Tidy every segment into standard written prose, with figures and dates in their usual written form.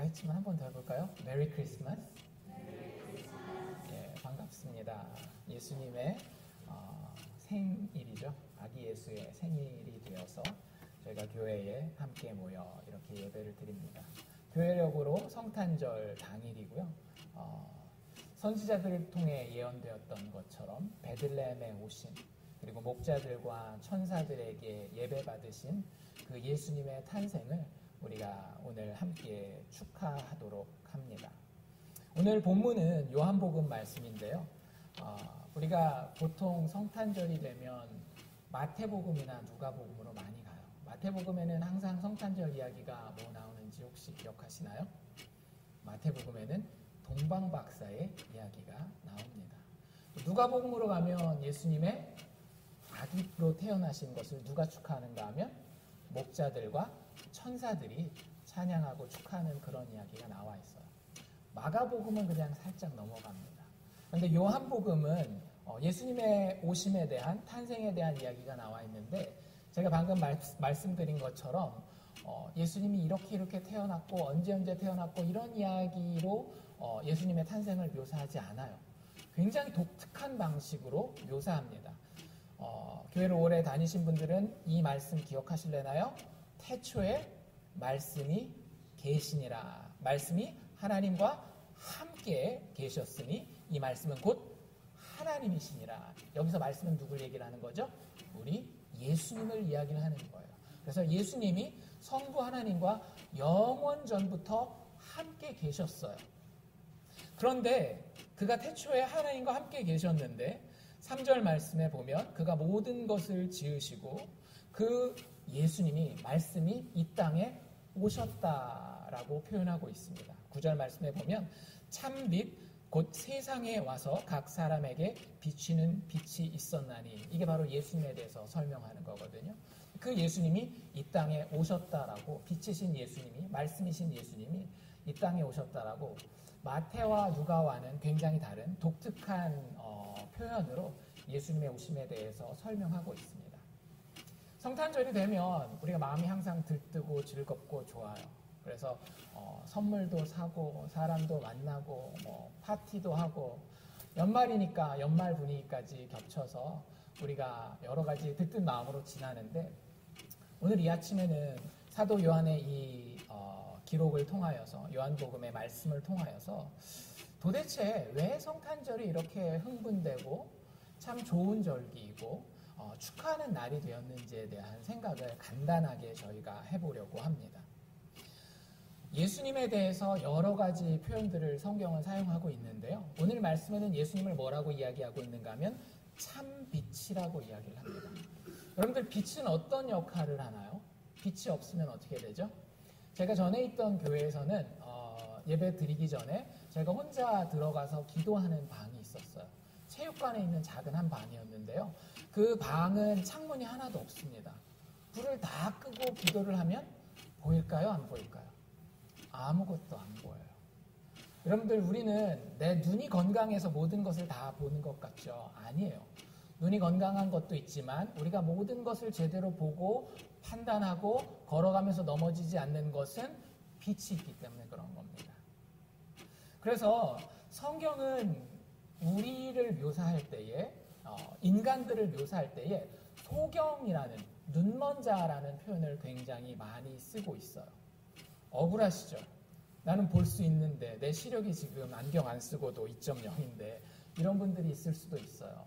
아까 했지만 한 번 더 해볼까요? 메리 크리스마스. 예, 반갑습니다. 예수님의 생일이죠. 아기 예수의 생일이 되어서 저희가 교회에 함께 모여 이렇게 예배를 드립니다. 교회력으로 성탄절 당일이고요. 선지자들을 통해 예언되었던 것처럼 베들레헴에 오신, 그리고 목자들과 천사들에게 예배받으신 그 예수님의 탄생을 우리가 오늘 함께 축하하도록 합니다. 오늘 본문은 요한복음 말씀인데요. 우리가 보통 성탄절이 되면 마태복음이나 누가복음으로 많이 가요. 마태복음에는 항상 성탄절 이야기가 뭐 나오는지 혹시 기억하시나요? 마태복음에는 동방박사의 이야기가 나옵니다. 누가복음으로 가면 예수님의 아기로 태어나신 것을 누가 축하하는가 하면 목자들과 천사들이 찬양하고 축하하는 그런 이야기가 나와 있어요. 마가복음은 그냥 살짝 넘어갑니다. 그런데 요한복음은 예수님의 오심에 대한, 탄생에 대한 이야기가 나와 있는데, 제가 방금 말씀드린 것처럼 예수님이 이렇게 태어났고 언제 태어났고 이런 이야기로 예수님의 탄생을 묘사하지 않아요. 굉장히 독특한 방식으로 묘사합니다. 교회를 오래 다니신 분들은 이 말씀 기억하실래나요? 태초에 말씀이 계시니라. 말씀이 하나님과 함께 계셨으니 이 말씀은 곧 하나님이시니라. 여기서 말씀은 누굴 얘기를 하는 거죠? 우리 예수님을 이야기를 하는 거예요. 그래서 예수님이 성부 하나님과 영원 전부터 함께 계셨어요. 그런데 그가 태초에 하나님과 함께 계셨는데 3절 말씀에 보면 그가 모든 것을 지으시고 그 예수님이, 말씀이 이 땅에 오셨다라고 표현하고 있습니다. 9절 말씀에 보면 참빛 곧 세상에 와서 각 사람에게 비치는 빛이 있었나니, 이게 바로 예수님에 대해서 설명하는 거거든요. 그 예수님이 이 땅에 오셨다라고, 빛이신 예수님이, 말씀이신 예수님이 이 땅에 오셨다라고 마태와 누가와는 굉장히 다른 독특한 표현으로 예수님의 오심에 대해서 설명하고 있습니다. 성탄절이 되면 우리가 마음이 항상 들뜨고 즐겁고 좋아요. 그래서 선물도 사고 사람도 만나고 파티도 하고, 연말이니까 연말 분위기까지 겹쳐서 우리가 여러 가지 들뜬 마음으로 지나는데, 오늘 이 아침에는 사도 요한의 이 기록을 통하여서, 요한복음의 말씀을 통하여서 도대체 왜 성탄절이 이렇게 흥분되고 참 좋은 절기이고 축하하는 날이 되었는지에 대한 생각을 간단하게 저희가 해보려고 합니다. 예수님에 대해서 여러 가지 표현들을 성경은 사용하고 있는데요. 오늘 말씀에는 예수님을 뭐라고 이야기하고 있는가 하면 참빛이라고 이야기를 합니다. 여러분들, 빛은 어떤 역할을 하나요? 빛이 없으면 어떻게 되죠? 제가 전에 있던 교회에서는 예배 드리기 전에 제가 혼자 들어가서 기도하는 방이 있었어요. 체육관에 있는 작은 한 방이었는데요. 그 방은 창문이 하나도 없습니다. 불을 다 끄고 기도를 하면 보일까요? 안 보일까요? 아무것도 안 보여요. 여러분들, 우리는 내 눈이 건강해서 모든 것을 다 보는 것 같죠? 아니에요. 눈이 건강한 것도 있지만 우리가 모든 것을 제대로 보고 판단하고 걸어가면서 넘어지지 않는 것은 빛이 있기 때문에 그런 겁니다. 그래서 성경은 우리를 묘사할 때에, 인간들을 묘사할 때에 소경이라는, 눈먼 자라는 표현을 굉장히 많이 쓰고 있어요. 억울하시죠? 나는 볼 수 있는데 내 시력이 지금 안경 안 쓰고도 2.0인데 이런 분들이 있을 수도 있어요.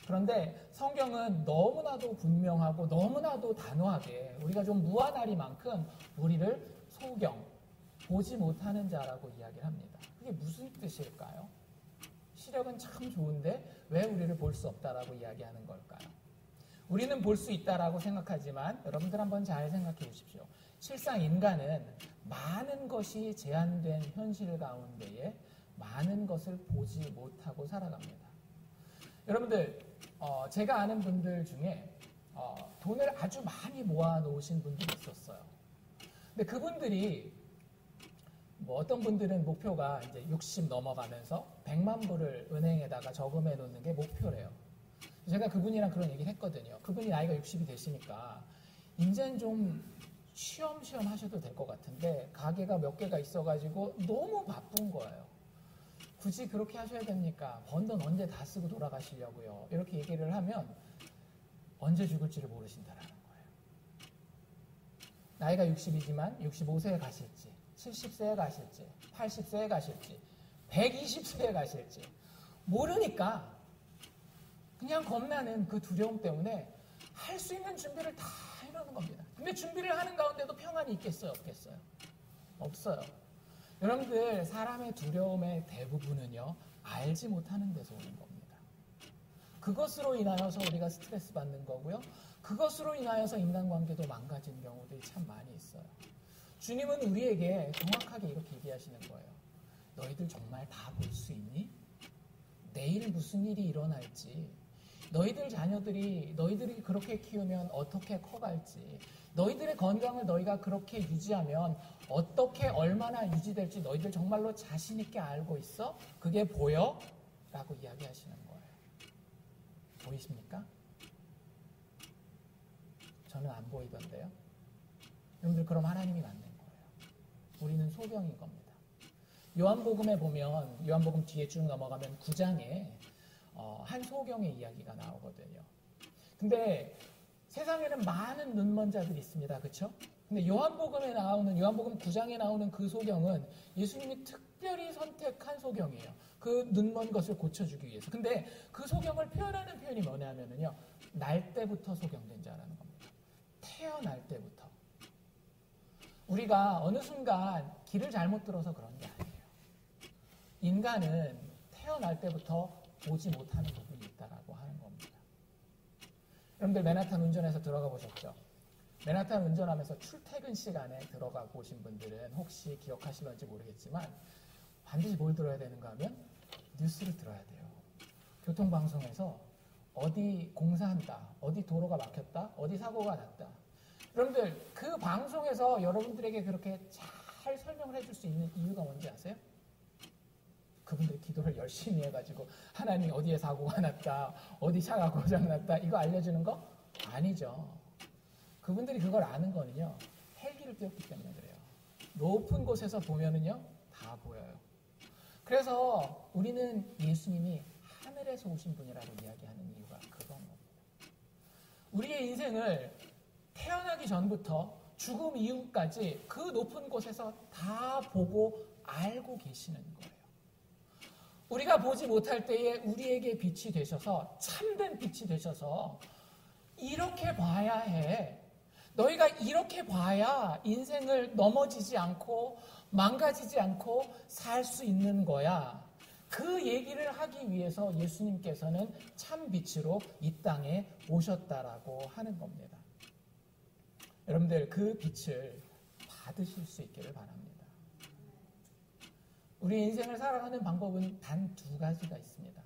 그런데 성경은 너무나도 분명하고 너무나도 단호하게 우리가 좀 무한하리만큼 우리를 소경, 보지 못하는 자라고 이야기를 합니다. 그게 무슨 뜻일까요? 시력은 참 좋은데 왜 우리를 볼 수 없다라고 이야기하는 걸까요? 우리는 볼 수 있다라고 생각하지만 여러분들 한번 잘 생각해 보십시오. 실상 인간은 많은 것이 제한된 현실 가운데에 많은 것을 보지 못하고 살아갑니다. 여러분들, 제가 아는 분들 중에 돈을 아주 많이 모아 놓으신 분들이 있었어요. 근데 그분들이 어떤 분들은 목표가 이제 60 넘어가면서 100만 불을 은행에다가 저금해 놓는 게 목표래요. 제가 그분이랑 그런 얘기를 했거든요. 그분이 나이가 60이 되시니까 이제는 좀 쉬엄쉬엄 하셔도 될 것 같은데 가게가 몇 개가 있어가지고 너무 바쁜 거예요. 굳이 그렇게 하셔야 됩니까? 번 돈 언제 다 쓰고 돌아가시려고요? 이렇게 얘기를 하면 언제 죽을지를 모르신다라는 거예요. 나이가 60이지만 65세에 가실지, 70세에 가실지, 80세에 가실지, 120세에 가실지 모르니까 그냥 겁나는 그 두려움 때문에 할 수 있는 준비를 다 해놓는 겁니다. 근데 준비를 하는 가운데도 평안이 있겠어요? 없겠어요? 없어요. 여러분들, 사람의 두려움의 대부분은요, 알지 못하는 데서 오는 겁니다. 그것으로 인하여서 우리가 스트레스 받는 거고요. 그것으로 인하여서 인간관계도 망가진 경우들이 참 많이 있어요. 주님은 우리에게 정확하게 이렇게 얘기하시는 거예요. 너희들 정말 다 볼 수 있니? 내일 무슨 일이 일어날지, 너희들 자녀들이 너희들이 그렇게 키우면 어떻게 커갈지, 너희들의 건강을 너희가 그렇게 유지하면 어떻게 얼마나 유지될지 너희들 정말로 자신 있게 알고 있어? 그게 보여? 라고 이야기하시는 거예요. 보이십니까? 저는 안 보이던데요. 여러분들, 그럼 하나님이 맞는 거예요. 우리는 소경인 겁니다. 요한복음에 보면, 요한복음 뒤에 쭉 넘어가면 9장에 한 소경의 이야기가 나오거든요. 근데 세상에는 많은 눈먼 자들이 있습니다. 그렇죠? 근데 요한복음 9장에 나오는 그 소경은 예수님이 특별히 선택한 소경이에요. 그 눈먼 것을 고쳐주기 위해서. 근데 그 소경을 표현하는 표현이 뭐냐면요, 날 때부터 소경된 자라는 겁니다. 태어날 때부터. 우리가 어느 순간 길을 잘못 들어서 그런 게 아니에요. 인간은 태어날 때부터 보지 못하는 부분이 있다라고 하는 겁니다. 여러분들, 맨하탄 운전해서 들어가 보셨죠? 맨하탄 운전하면서 출퇴근 시간에 들어가 보신 분들은 혹시 기억하실런지 모르겠지만 반드시 뭘 들어야 되는가 하면 뉴스를 들어야 돼요. 교통방송에서 어디 공사한다, 어디 도로가 막혔다, 어디 사고가 났다. 여러분들, 그 방송에서 여러분들에게 그렇게 잘 설명을 해줄 수 있는 이유가 뭔지 아세요? 그분들 기도를 열심히 해가지고 하나님 어디에 사고가 났다, 어디 차가 고장났다, 이거 알려주는 거? 아니죠. 그분들이 그걸 아는 거는요, 헬기를 띄웠기 때문에 그래요. 높은 곳에서 보면은요, 다 보여요. 그래서 우리는 예수님이 하늘에서 오신 분이라고 이야기하는 이유가 그건 겁니다. 우리의 인생을 태어나기 전부터 죽음 이후까지 그 높은 곳에서 다 보고 알고 계시는 거예요. 우리가 보지 못할 때에 우리에게 빛이 되셔서, 참된 빛이 되셔서 이렇게 봐야 해. 너희가 이렇게 봐야 인생을 넘어지지 않고 망가지지 않고 살 수 있는 거야. 그 얘기를 하기 위해서 예수님께서는 참 빛으로 이 땅에 오셨다라고 하는 겁니다. 여러분들, 그 빛을 받으실 수 있기를 바랍니다. 우리 인생을 살아가는 방법은 단 두 가지가 있습니다.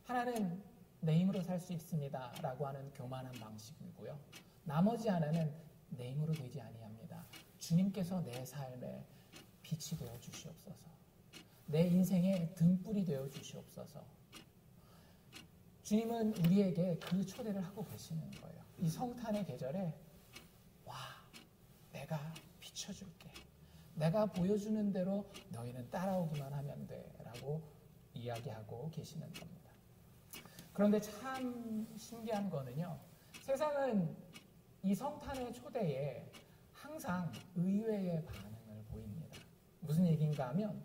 하나는 내 힘으로 살 수 있습니다 라고 하는 교만한 방식이고요. 나머지 하나는 내 힘으로 되지 아니합니다. 주님께서 내 삶에 빛이 되어 주시옵소서. 내 인생의 등불이 되어 주시옵소서. 주님은 우리에게 그 초대를 하고 계시는 거예요. 이 성탄의 계절에 와, 내가 비춰줄게. 내가 보여주는 대로 너희는 따라오기만 하면 돼 라고 이야기하고 계시는 겁니다. 그런데 참 신기한 거는요, 세상은 이 성탄의 초대에 항상 의외의 반응을 보입니다. 무슨 얘기인가 하면,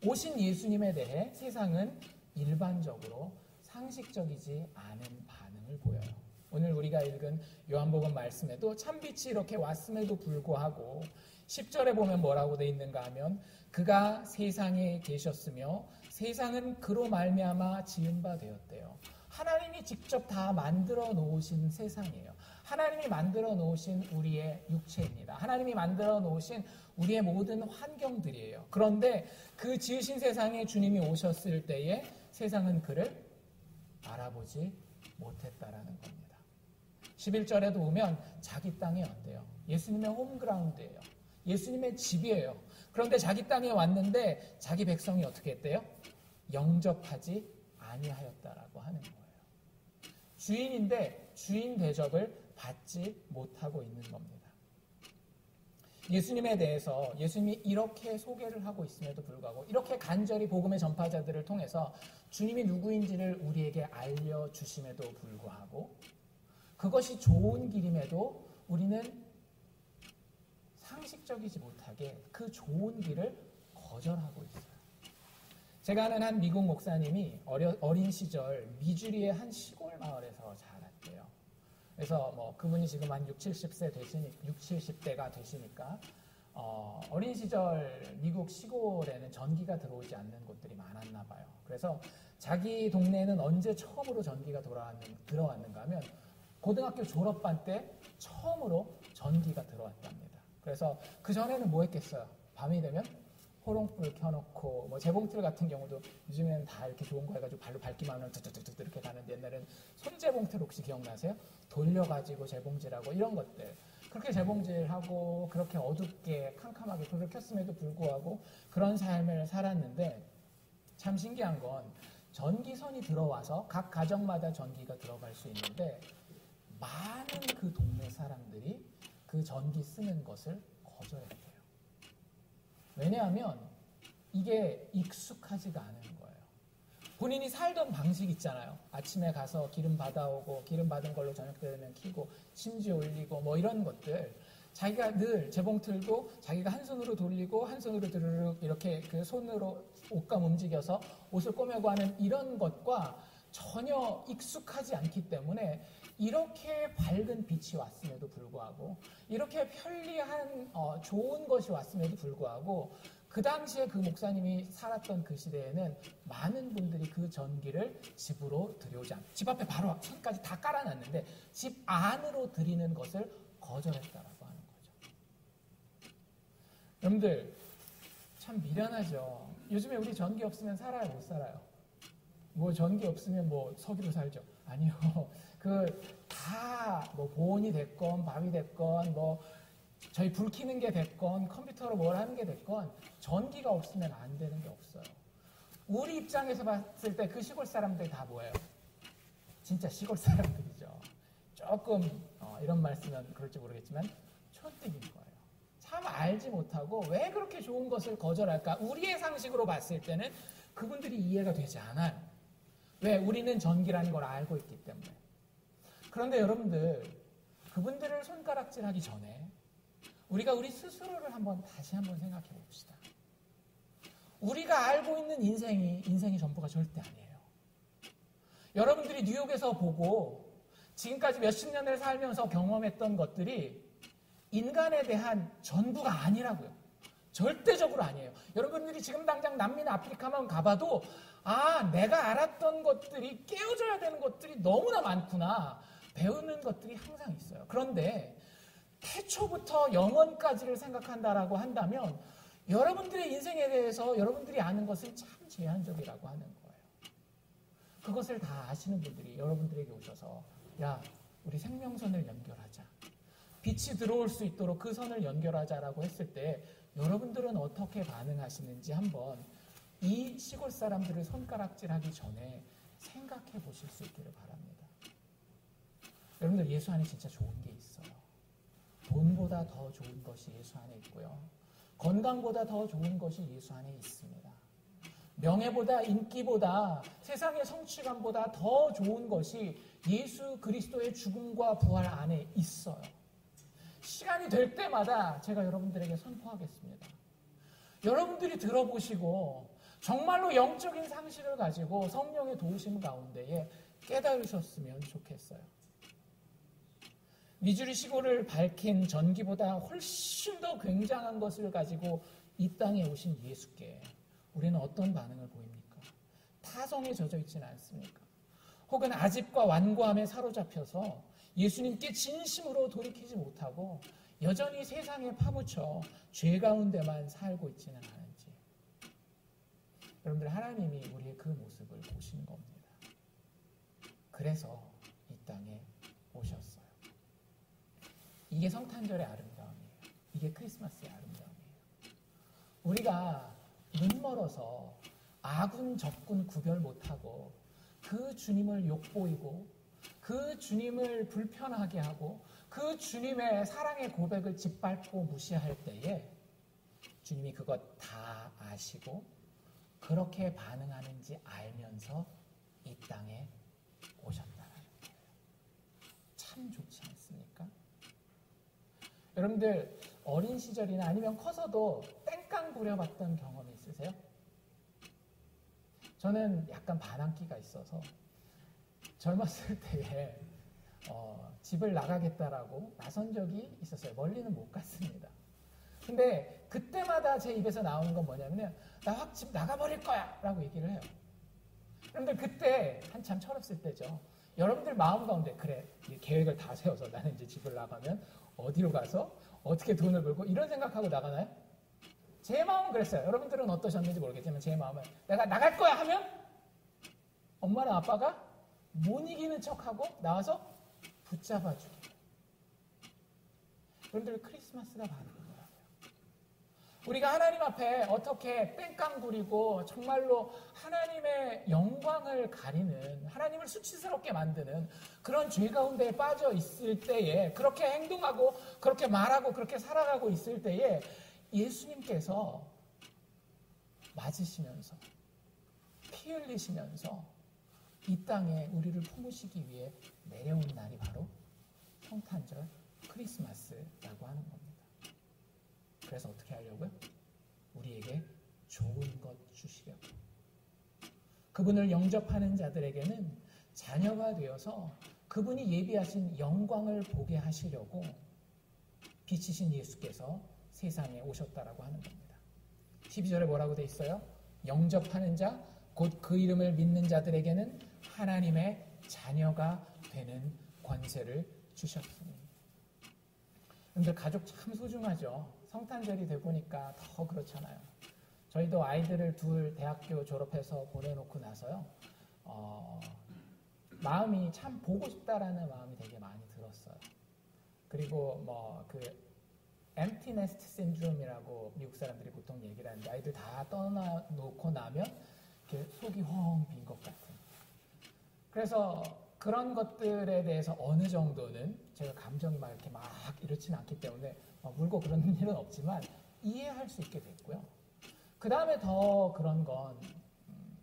오신 예수님에 대해 세상은 일반적으로 상식적이지 않은 반응을 보여요. 오늘 우리가 읽은 요한복음 말씀에도 참빛이 이렇게 왔음에도 불구하고 10절에 보면 뭐라고 되어 있는가 하면, 그가 세상에 계셨으며 세상은 그로 말미암아 지은 바 되었대요. 하나님이 직접 다 만들어 놓으신 세상이에요. 하나님이 만들어 놓으신 우리의 육체입니다. 하나님이 만들어 놓으신 우리의 모든 환경들이에요. 그런데 그 지으신 세상에 주님이 오셨을 때에 세상은 그를 알아보지 못했다라는 겁니다. 11절에도 보면 자기 땅에 왔대요. 예수님의 홈그라운드예요. 예수님의 집이에요. 그런데 자기 땅에 왔는데 자기 백성이 어떻게 했대요? 영접하지 아니하였다라고 하는 거예요. 주인인데 주인 대접을 받지 못하고 있는 겁니다. 예수님에 대해서 예수님이 이렇게 소개를 하고 있음에도 불구하고 이렇게 간절히 복음의 전파자들을 통해서 주님이 누구인지를 우리에게 알려주심에도 불구하고 그것이 좋은 길임에도 우리는 상식적이지 못하게 그 좋은 길을 거절하고 있어요. 제가 아는 한 미국 목사님이 어린 시절 미주리의 한 시골 마을에서 자랐대요. 그래서 뭐 그분이 지금 한 70대가 되시니까 어린 시절 미국 시골에는 전기가 들어오지 않는 곳들이 많았나 봐요. 그래서 자기 동네에는 언제 처음으로 전기가 들어왔는가 하면 고등학교 졸업반 때 처음으로 전기가 들어왔답니다. 그래서 그 전에는 뭐 했겠어요? 밤이 되면 호롱불 켜놓고 뭐 재봉틀 같은 경우도 요즘에는 다 이렇게 좋은 거 해가지고 발로 밟기만 하면 뚜뚜뚜뚜 이렇게 가는데 옛날에는 손재봉틀 혹시 기억나세요? 돌려가지고 재봉질하고 이런 것들 그렇게 재봉질하고 그렇게 어둡게 캄캄하게 불을 켰음에도 불구하고 그런 삶을 살았는데 참 신기한 건 전기선이 들어와서 각 가정마다 전기가 들어갈 수 있는데 많은 그 동네 사람들이 그 전기 쓰는 것을 거절했대요. 왜냐하면 이게 익숙하지가 않은 거예요. 본인이 살던 방식 있잖아요. 아침에 가서 기름 받아오고 기름 받은 걸로 저녁 되면 켜고 심지 올리고 뭐 이런 것들 자기가 늘 재봉틀도 자기가 한 손으로 돌리고 한 손으로 드르륵 이렇게 그 손으로 옷감 움직여서 옷을 꼬매고 하는 이런 것과 전혀 익숙하지 않기 때문에 이렇게 밝은 빛이 왔음에도 불구하고 이렇게 편리한 좋은 것이 왔음에도 불구하고 그 당시에 그 목사님이 살았던 그 시대에는 많은 분들이 그 전기를 집으로 들여오지 않고 집 앞에 바로 선까지 다 깔아놨는데 집 안으로 들이는 것을 거절했다라고 하는 거죠. 여러분들 참 미련하죠. 요즘에 우리 전기 없으면 살아요, 못 살아요? 뭐 전기 없으면 뭐 석유로 살죠? 아니요. 다 뭐 보온이 됐건 밥이 됐건 뭐 저희 불 켜는 게 됐건 컴퓨터로 뭘 하는 게 됐건 전기가 없으면 안 되는 게 없어요. 우리 입장에서 봤을 때 그 시골 사람들 다 뭐예요? 진짜 시골 사람들이죠. 조금 이런 말 쓰면 그럴지 모르겠지만 촌뜨기인 거예요. 참 알지 못하고 왜 그렇게 좋은 것을 거절할까? 우리의 상식으로 봤을 때는 그분들이 이해가 되지 않아요. 왜? 우리는 전기라는 걸 알고 있기 때문에. 그런데 여러분들 그분들을 손가락질하기 전에 우리가 우리 스스로를 다시 한번 생각해 봅시다. 우리가 알고 있는 인생이 전부가 절대 아니에요. 여러분들이 뉴욕에서 보고 지금까지 몇십 년을 살면서 경험했던 것들이 인간에 대한 전부가 아니라고요. 절대적으로 아니에요. 여러분들이 지금 당장 남미나 아프리카만 가봐도 내가 알았던 것들이 깨어져야 되는 것들이 너무나 많구나. 배우는 것들이 항상 있어요. 그런데 태초부터 영원까지를 생각한다라고 한다면 여러분들의 인생에 대해서 여러분들이 아는 것은 참 제한적이라고 하는 거예요. 그것을 다 아시는 분들이 여러분들에게 오셔서 야, 우리 생명선을 연결하자. 빛이 들어올 수 있도록 그 선을 연결하자라고 했을 때 여러분들은 어떻게 반응하시는지 한번 이 시골 사람들을 손가락질하기 전에 생각해 보실 수 있기를 바랍니다. 여러분들 예수 안에 진짜 좋은 게 있어요. 돈보다 더 좋은 것이 예수 안에 있고요. 건강보다 더 좋은 것이 예수 안에 있습니다. 명예보다 인기보다 세상의 성취감보다 더 좋은 것이 예수 그리스도의 죽음과 부활 안에 있어요. 시간이 될 때마다 제가 여러분들에게 선포하겠습니다. 여러분들이 들어보시고 정말로 영적인 상식을 가지고 성령의 도우심 가운데에 깨달으셨으면 좋겠어요. 미주리 시골을 밝힌 전기보다 훨씬 더 굉장한 것을 가지고 이 땅에 오신 예수께 우리는 어떤 반응을 보입니까? 타성에 젖어 있지는 않습니까? 혹은 아집과 완고함에 사로잡혀서 예수님께 진심으로 돌이키지 못하고 여전히 세상에 파묻혀 죄 가운데만 살고 있지는 않은지. 여러분들 하나님이 우리의 그 모습을 보신 겁니다. 그래서 이 땅에 오셨어요. 이게 성탄절의 아름다움이에요. 이게 크리스마스의 아름다움이에요. 우리가 눈 멀어서 아군 적군 구별 못하고 그 주님을 욕보이고 그 주님을 불편하게 하고 그 주님의 사랑의 고백을 짓밟고 무시할 때에 주님이 그것 다 아시고 그렇게 반응하는지 알면서 이 땅에 오셨다는 거예요. 참 좋지 않습니까? 여러분들 어린 시절이나 아니면 커서도 땡깡 부려봤던 경험이 있으세요? 저는 약간 반항기가 있어서 젊었을 때에 집을 나가겠다라고 나선 적이 있었어요. 멀리는 못 갔습니다. 근데 그때마다 제 입에서 나오는 건 뭐냐면 나 확 집 나가버릴 거야 라고 얘기를 해요. 여러분들 그때 한참 철없을 때죠. 여러분들 마음 가운데 그래 계획을 다 세워서 나는 이제 집을 나가면 어디로 가서 어떻게 돈을 벌고 이런 생각하고 나가나요? 제 마음은 그랬어요. 여러분들은 어떠셨는지 모르겠지만 제 마음은 내가 나갈 거야 하면 엄마랑 아빠가 못 이기는 척하고 나와서 붙잡아주기. 여러분들 크리스마스가 바로 그거라고요. 우리가 하나님 앞에 어떻게 땡깡 부리고 정말로 하나님의 영광을 가리는, 하나님을 수치스럽게 만드는 그런 죄 가운데 빠져 있을 때에 그렇게 행동하고 그렇게 말하고 그렇게 살아가고 있을 때에 예수님께서 맞으시면서 피 흘리시면서 이 땅에 우리를 품으시기 위해 내려온 날이 바로 성탄절 크리스마스라고 하는 겁니다. 그래서 어떻게 하려고요? 우리에게 좋은 것 주시려고. 그분을 영접하는 자들에게는 자녀가 되어서 그분이 예비하신 영광을 보게 하시려고 빛이신 예수께서 세상에 오셨다라고 하는 겁니다. 12절에 뭐라고 돼 있어요? 영접하는 자, 곧 그 이름을 믿는 자들에게는 하나님의 자녀가 되는 권세를 주셨습니다. 여러분들 가족 참 소중하죠. 성탄절이 돼 보니까 더 그렇잖아요. 저희도 아이들을 둘 대학교 졸업해서 보내놓고 나서요. 마음이 참 보고 싶다라는 마음이 되게 많이 들었어요. 그리고 empty nest syndrome이라고 미국 사람들이 보통 얘기를 하는데 아이들 다 떠나놓고 나면 이렇게 속이 헝 빈 것 같은. 그래서 그런 것들에 대해서 어느 정도는 제가 감정이 막 이렇게 막 이렇지는 않기 때문에 울고 그런 일은 없지만 이해할 수 있게 됐고요. 그 다음에 더 그런 건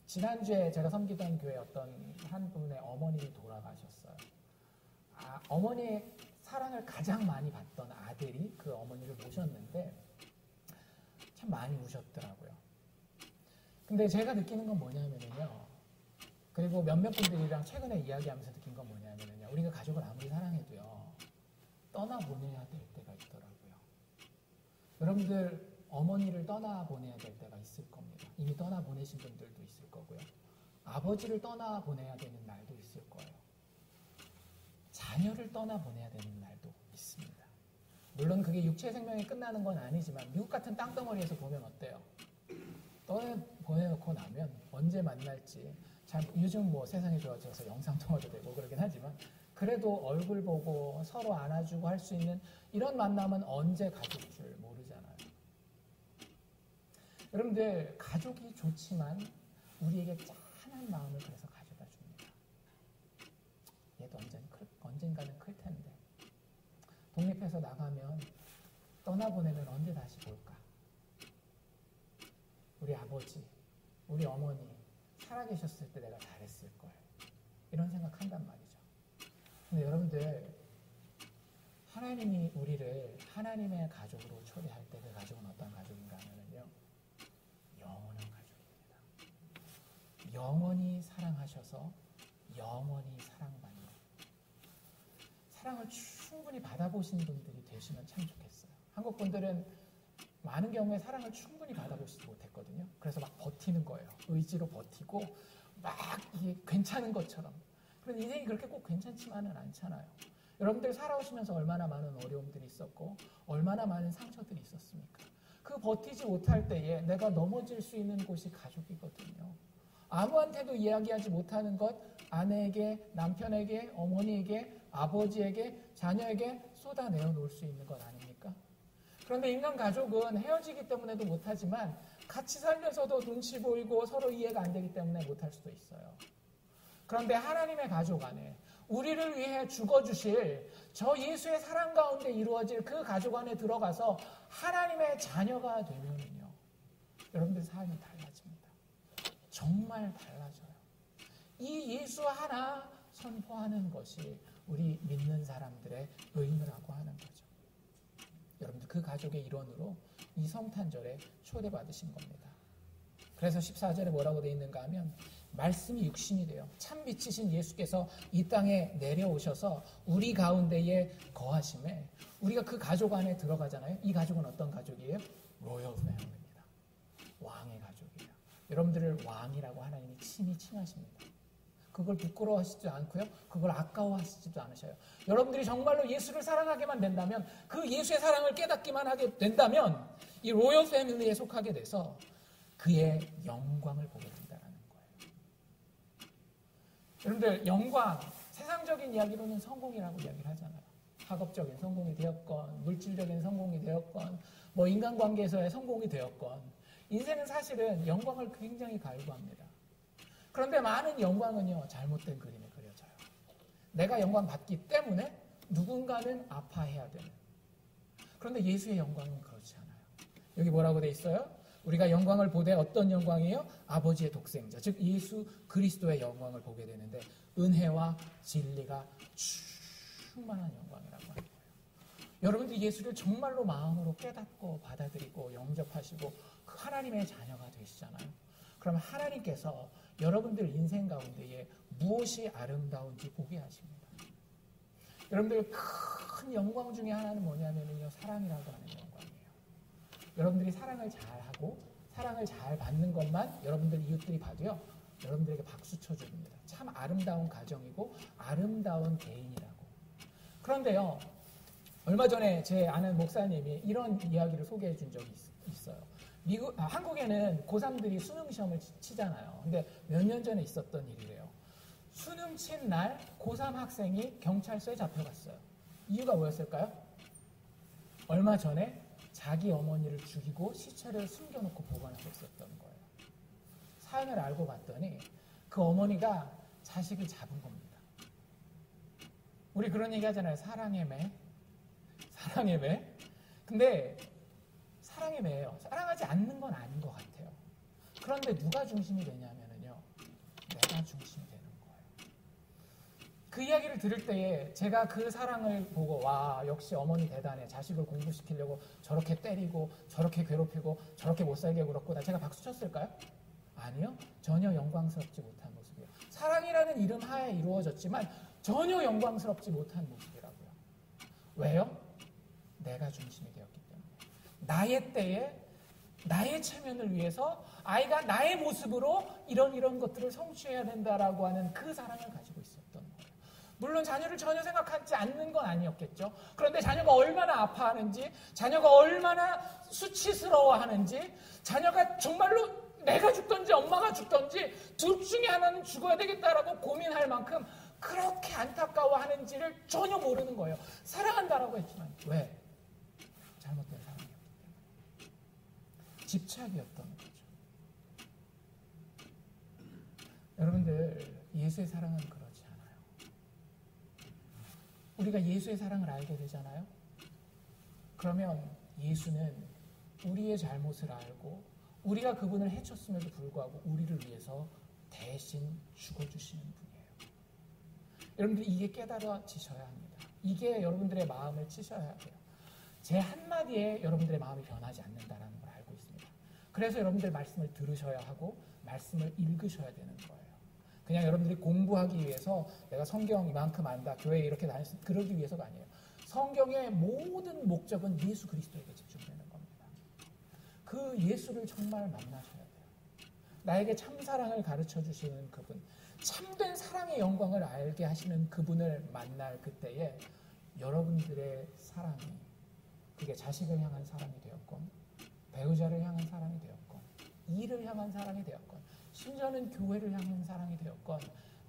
지난주에 제가 섬기던 교회 어떤 한 분의 어머님이 돌아가셨어요. 어머니의 사랑을 가장 많이 받던 아들이 그 어머니를 모셨는데 참 많이 우셨더라고요. 근데 제가 느끼는 건 뭐냐면요. 그리고 몇몇 분들이랑 최근에 이야기하면서 느낀 건 뭐냐면요. 우리가 가족을 아무리 사랑해도요. 떠나보내야 될 때가 있더라고요. 여러분들 어머니를 떠나보내야 될 때가 있을 겁니다. 이미 떠나보내신 분들도 있을 거고요. 아버지를 떠나보내야 되는 날도 있을 거예요. 자녀를 떠나보내야 되는 날도 있습니다. 물론 그게 육체 생명이 끝나는 건 아니지만 미국 같은 땅덩어리에서 보면 어때요? 보내놓고 나면 언제 만날지 요즘 세상이 좋아져서 영상통화도 되고 그러긴 하지만 그래도 얼굴 보고 서로 안아주고 할 수 있는 이런 만남은 언제 가질 줄 모르잖아요. 여러분들 가족이 좋지만 우리에게 짠한 마음을 그래서 가져다 줍니다. 얘도 언젠가는 클 텐데 독립해서 나가면 떠나보내면 언제 다시 볼까? 우리 아버지, 우리 어머니 살아계셨을 때 내가 잘했을 걸 이런 생각한단 말이죠. 근데 여러분들 하나님이 우리를 하나님의 가족으로 초대할 때 그 가족은 어떤 가족인가 하면요 영원한 가족입니다. 영원히 사랑하셔서 영원히 사랑받는 사랑을 충분히 받아보신 분들이 되시면 참 좋겠어요. 한국 분들은 많은 경우에 사랑을 충분히 받아보시지 못했거든요. 그래서 막 버티는 거예요. 의지로 버티고 막 이게 괜찮은 것처럼. 그런데 인생이 그렇게 꼭 괜찮지만은 않잖아요. 여러분들 살아오시면서 얼마나 많은 어려움들이 있었고 얼마나 많은 상처들이 있었습니까? 그 버티지 못할 때에 내가 넘어질 수 있는 곳이 가족이거든요. 아무한테도 이야기하지 못하는 것 아내에게, 남편에게, 어머니에게, 아버지에게, 자녀에게 쏟아내어 놓을 수 있는 것 아닙니까? 그런데 인간 가족은 헤어지기 때문에도 못하지만 같이 살면서도 눈치 보이고 서로 이해가 안 되기 때문에 못할 수도 있어요. 그런데 하나님의 가족 안에 우리를 위해 죽어주실 저 예수의 사랑 가운데 이루어질 그 가족 안에 들어가서 하나님의 자녀가 되면요, 여러분들 삶이 달라집니다. 정말 달라져요. 이 예수 하나 선포하는 것이 우리 믿는 사람들의 의무라고 하는 거죠. 여러분들 그 가족의 일원으로 이 성탄절에 초대받으신 겁니다. 그래서 14절에 뭐라고 되어 있는가 하면 말씀이 육신이 돼요. 참 빛이신 예수께서 이 땅에 내려오셔서 우리 가운데에 거하심에 우리가 그 가족 안에 들어가잖아요. 이 가족은 어떤 가족이에요? 로열 패밀리입니다. 왕의 가족이에요. 여러분들을 왕이라고 하나님이 친히 칭하십니다. 그걸 부끄러워하시지도 않고요. 그걸 아까워하시지도 않으셔요. 여러분들이 정말로 예수를 사랑하게만 된다면, 그 예수의 사랑을 깨닫기만 하게 된다면 이 로열 패밀리에 속하게 돼서 그의 영광을 보게 된다는 거예요. 여러분들 영광, 세상적인 이야기로는 성공이라고 이야기를 하잖아요. 학업적인 성공이 되었건, 물질적인 성공이 되었건, 뭐 인간관계에서의 성공이 되었건, 인생은 사실은 영광을 굉장히 갈구합니다. 그런데 많은 영광은요, 잘못된 그림에 그려져요. 내가 영광 받기 때문에 누군가는 아파해야 되는. 그런데 예수의 영광은 그렇지 않아요. 여기 뭐라고 돼 있어요? 우리가 영광을 보되 어떤 영광이에요? 아버지의 독생자, 즉 예수 그리스도의 영광을 보게 되는데 은혜와 진리가 충만한 영광이라고 하는 거예요. 여러분들이 예수를 정말로 마음으로 깨닫고 받아들이고 영접하시고 그 하나님의 자녀가 되시잖아요. 그럼 하나님께서 여러분들 인생 가운데에 무엇이 아름다운지 보게 하십니다. 여러분들 큰 영광 중에 하나는 뭐냐면요, 사랑이라고 하는 영광이에요. 여러분들이 사랑을 잘하고 사랑을 잘 받는 것만 여러분들 이웃들이 봐도요, 여러분들에게 박수 쳐줍니다. 참 아름다운 가정이고 아름다운 개인이라고. 그런데요, 얼마 전에 제 아는 목사님이 이런 이야기를 소개해 준 적이 있어요. 한국에는 고3들이 수능 시험을 치잖아요. 근데 몇 년 전에 있었던 일이래요. 수능 친 날 고3 학생이 경찰서에 잡혀갔어요. 이유가 뭐였을까요? 얼마 전에 자기 어머니를 죽이고 시체를 숨겨놓고 보관하고 있었던 거예요. 사연을 알고 봤더니 그 어머니가 자식을 잡은 겁니다. 우리 그런 얘기 하잖아요. 사랑의 매. 사랑의 매. 근데 사랑의 매예요. 사랑하지 않는 건 아닌 것 같아요. 그런데 누가 중심이 되냐면요, 내가 중심이 되는 거예요. 그 이야기를 들을 때에 제가 그 사랑을 보고, 와, 역시 어머니 대단해. 자식을 공부시키려고 저렇게 때리고 저렇게 괴롭히고 저렇게 못 살게 굴었구나. 제가 박수 쳤을까요? 아니요. 전혀 영광스럽지 못한 모습이에요. 사랑이라는 이름 하에 이루어졌지만 전혀 영광스럽지 못한 모습이라고요. 왜요? 내가 중심이 되었기 때문에. 나의 때에 나의 체면을 위해서 아이가 나의 모습으로 이런 것들을 성취해야 된다라고 하는 그 사랑을 가지고 있었던 거예요. 물론 자녀를 전혀 생각하지 않는 건 아니었겠죠. 그런데 자녀가 얼마나 아파하는지, 자녀가 얼마나 수치스러워하는지, 자녀가 정말로 내가 죽던지 엄마가 죽던지 둘 중에 하나는 죽어야 되겠다라고 고민할 만큼 그렇게 안타까워하는지를 전혀 모르는 거예요. 사랑한다라고 했지만 왜? 잘못된 사랑이었기 때문에. 집착이었던 거죠. 여러분들, 예수의 사랑은 그렇지 않아요. 우리가 예수의 사랑을 알게 되잖아요. 그러면 예수는 우리의 잘못을 알고 우리가 그분을 해쳤음에도 불구하고 우리를 위해서 대신 죽어주시는 분이에요. 여러분들 이게 깨달아지셔야 합니다. 이게 여러분들의 마음을 치셔야 돼요. 제 한마디에 여러분들의 마음이 변하지 않는다는 걸 알고 있습니다. 그래서 여러분들 말씀을 들으셔야 하고 말씀을 읽으셔야 되는 거예요. 그냥 여러분들이 공부하기 위해서 내가 성경 이만큼 안다, 교회에 이렇게 다녔으면 그러기 위해서가 아니에요. 성경의 모든 목적은 예수 그리스도에게 집중되는 겁니다. 그 예수를 정말 만나셔야 돼요. 나에게 참사랑을 가르쳐 주시는 그분, 참된 사랑의 영광을 알게 하시는 그분을 만날 그때에 여러분들의 사랑이, 그게 자식을 향한 사랑이 되었건, 배우자를 향한 사랑이 되었건, 일을 향한 사랑이 되었건, 심지어는 교회를 향한 사랑이 되었건,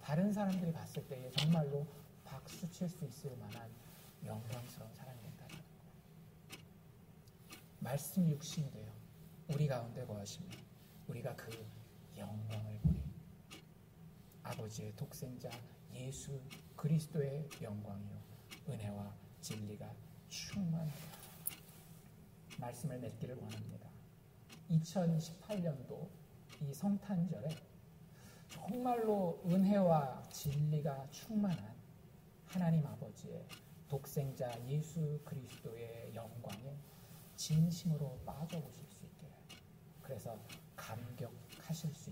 다른 사람들이 봤을 때에 정말로 박수 칠 수 있을 만한 영광스러운 사랑이 된다는 거예요. 말씀이 육신이 돼요. 우리 가운데 거하시며 우리가 그 영광을 보니 아버지의 독생자 예수 그리스도의 영광이요 은혜와 진리가 충만하다. 말씀을 맺기를 원합니다. 2018년도 이 성탄절에 정말로 은혜와 진리가 충만한 하나님 아버지의 독생자 예수 그리스도의 영광에 진심으로 빠져보실 수 있게, 그래서 감격하실 수